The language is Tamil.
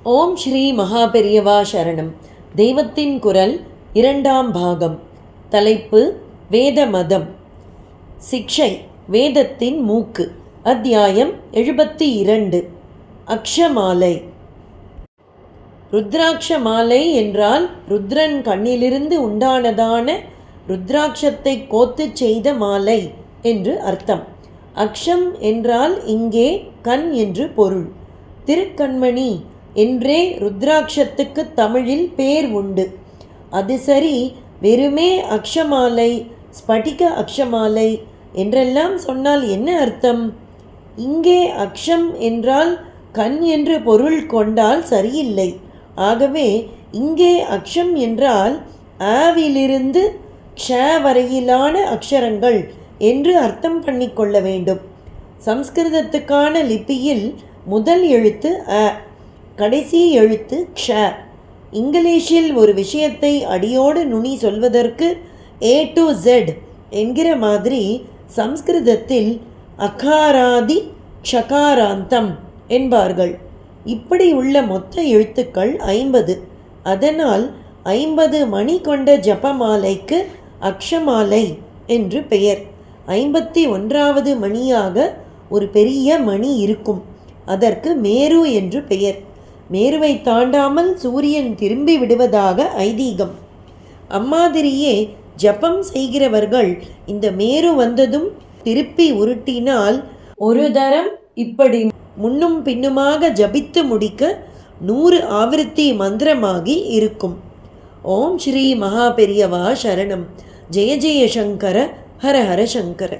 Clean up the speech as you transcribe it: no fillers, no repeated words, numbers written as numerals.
ஓம் ஸ்ரீ மகாபெரியவா சரணம். தெய்வத்தின் குரல் இரண்டாம் பாகம். தலைப்பு வேத மதம். சிக்ஷை வேதத்தின் மூக்கு. அத்தியாயம் 72. அக்ஷமாலை. ருத்ராட்ச மாலை என்றால் ருத்ரன் கண்ணிலிருந்து உண்டானதான ருத்ராட்சத்தை கோத்து செய்த மாலை என்று அர்த்தம். அக்ஷம் என்றால் இங்கே கண் என்று பொருள். திருக்கண்மணி என்றே ருத்ராட்சத்துக்கு தமிழில் பேர் உண்டு. அது சரி, வெறுமே அக்ஷமாலை, ஸ்படிக அக்ஷமாலை என்றெல்லாம் சொன்னால் என்ன அர்த்தம்? இங்கே அக்ஷம் என்றால் கண் என்று பொருள் கொண்டால் சரியில்லை. ஆகவே இங்கே அக்ஷம் என்றால் ஆவிலிருந்து க்ஷ வரையிலான அக்ஷரங்கள் என்று அர்த்தம் பண்ணிக்கொள்ள வேண்டும். சம்ஸ்கிருதத்துக்கான லிபியில் முதல் எழுத்து அ, கடைசி எழுத்து க்ஷ. இங்கிலீஷில் ஒரு விஷயத்தை அடியோடு நுனி சொல்வதற்கு A to Z என்கிற மாதிரி சம்ஸ்கிருதத்தில் அகாராதி க்ஷகாராந்தம் என்பார்கள். இப்படி உள்ள மொத்த எழுத்துக்கள் 50. அதனால் 50 மணி கொண்ட ஜபமாலைக்கு அக்ஷமாலை என்று பெயர். 51வது மணியாக ஒரு பெரிய மணி இருக்கும். அதற்கு மேரு என்று பெயர். மேருவை தாண்டாமல் சூரியன் திரும்பி விடுவதாக ஐதீகம். அம்மாதிரியே ஜபம் செய்கிறவர்கள் இந்த மேரு வந்ததும் திருப்பி உருட்டினால் ஒரு தரம் இப்படி முன்னும் பின்னுமாக ஜபித்து முடிக்க 100 ஆவர்த்தி மந்திரமாகி இருக்கும். ஓம் ஸ்ரீ மகாபெரியவா சரணம். ஜெய ஜெய சங்கர, ஹர ஹர சங்கர.